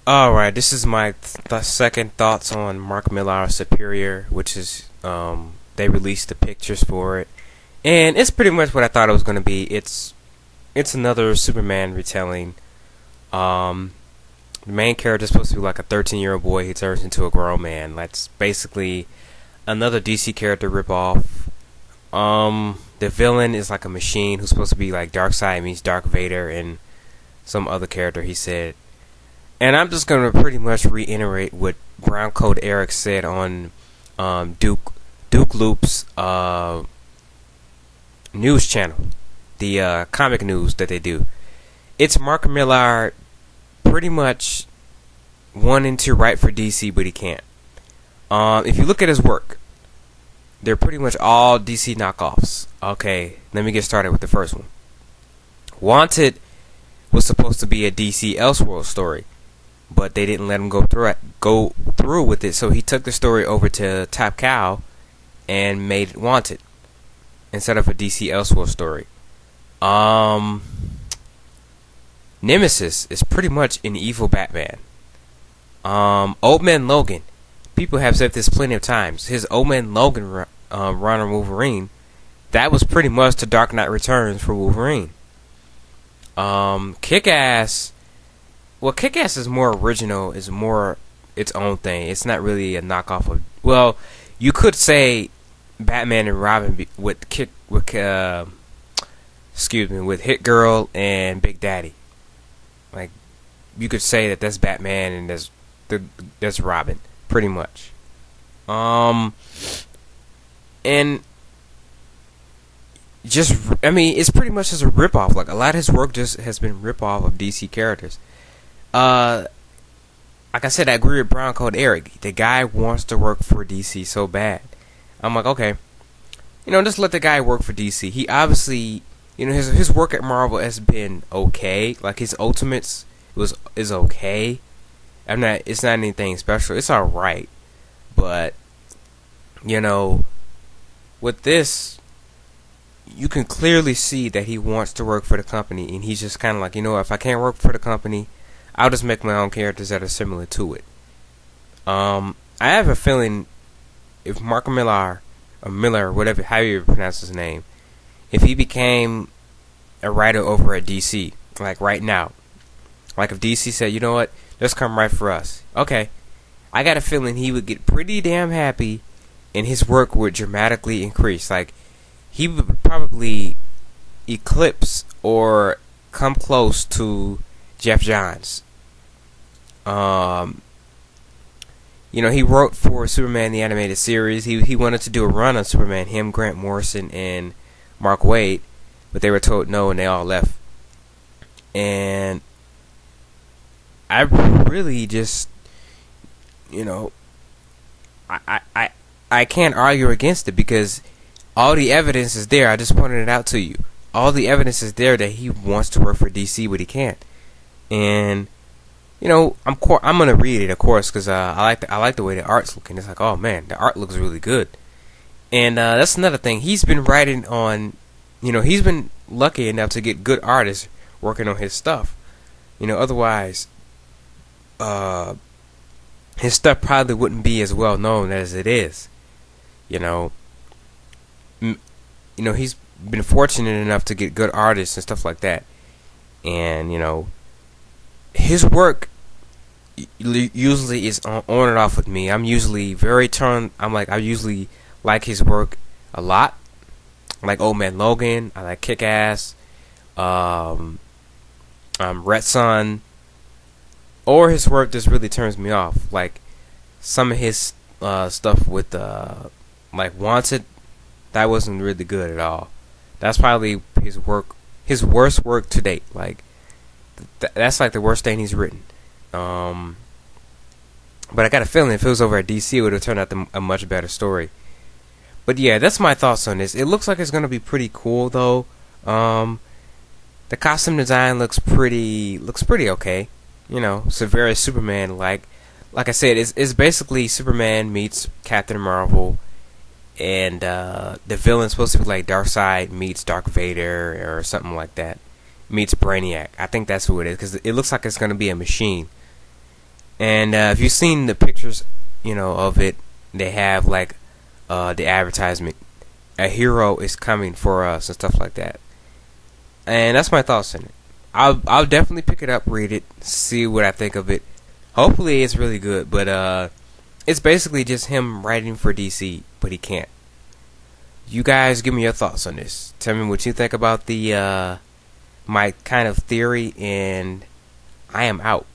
Alright, this is my second thoughts on Mark Millar Superior, which is, they released the pictures for it. And it's pretty much what I thought it was going to be. It's another Superman retelling. The main character is supposed to be like a 13-year-old boy. He turns into a grown man. That's basically another DC character ripoff. The villain is like a machine who's supposed to be like Darkseid meets Dark Vader and some other character, he said. And I'm just going to pretty much reiterate what Brown Coat Eric said on Duke Loop's news channel, the comic news that they do. It's Mark Millar pretty much wanting to write for DC, but he can't. If you look at his work, they're pretty much all DC knockoffs. Okay, let me get started with the first one. Wanted was supposed to be a DC Elseworld story, but they didn't let him go through with it, so he took the story over to Top Cow and made it Wanted instead of a DC Elseworld story. Nemesis is pretty much an evil Batman. Old Man Logan, people have said this plenty of times. His Old Man Logan run on Wolverine, that was pretty much the Dark Knight Returns for Wolverine. Kick-Ass, well, Kick-Ass is more original, is more its own thing. It's not really a knockoff of, well, you could say Batman and Robin with Hit Girl and Big Daddy. Like, you could say that that's Batman and that's Robin, pretty much. And just, I mean, it's pretty much just a ripoff. Like, a lot of his work just has been ripoff of DC characters. Like I said, I agree with Brown Coat Eric. The guy wants to work for DC so bad. I'm like, okay, just let the guy work for DC. He obviously, his work at Marvel has been okay. Like, his Ultimates is okay. It's not anything special. It's alright. But, with this, you can clearly see that he wants to work for the company, and he's just kind of like, if I can't work for the company, I'll just make my own characters that are similar to it. I have a feeling if Mark Millar, or Miller, whatever, how you pronounce his name, if he became a writer over at DC, like right now, like if DC said, you know what, just come write for us. Okay, I got a feeling he would get pretty damn happy, and his work would dramatically increase. Like, he would probably eclipse or come close to Jeff Johns. He wrote for Superman the Animated Series. He wanted to do a run on Superman, him, Grant Morrison, and Mark Waid, but they were told no, and they all left. And I really just, I can't argue against it because all the evidence is there. I just pointed it out to you. All the evidence is there that he wants to work for DC, but he can't. And I'm gonna read it, of course, because I like the way the art's looking. It's like, oh man, the art looks really good. And that's another thing. He's been writing on, he's been lucky enough to get good artists working on his stuff. Otherwise, his stuff probably wouldn't be as well known as it is. He's been fortunate enough to get good artists and stuff like that. And, his work usually is on and off with me. I'm usually I usually like his work a lot. I like Old Man Logan. I like Kick-Ass. Red Son. Or his work just really turns me off. Like, some of his stuff with, like, Wanted, that wasn't really good at all. That's probably his worst work to date. Like, that's like the worst thing he's written. But I got a feeling if it was over at DC, it would have turned out a much better story. But yeah, that's my thoughts on this. It looks like it's going to be pretty cool, though. The costume design looks pretty okay. It's a very Superman-like. Like I said, it's basically Superman meets Captain Marvel, and the villain's supposed to be like Darkseid meets Dark Vader or something like that. Meets Brainiac. I think that's who it is, because it looks like it's going to be a machine. And if you've seen the pictures, of it, they have like the advertisement. A hero is coming for us and stuff like that. And that's my thoughts on it. I'll definitely pick it up, read it, see what I think of it. Hopefully it's really good, but it's basically just him writing for DC, but he can't. You guys give me your thoughts on this. Tell me what you think about the my kind of theory, and I am out.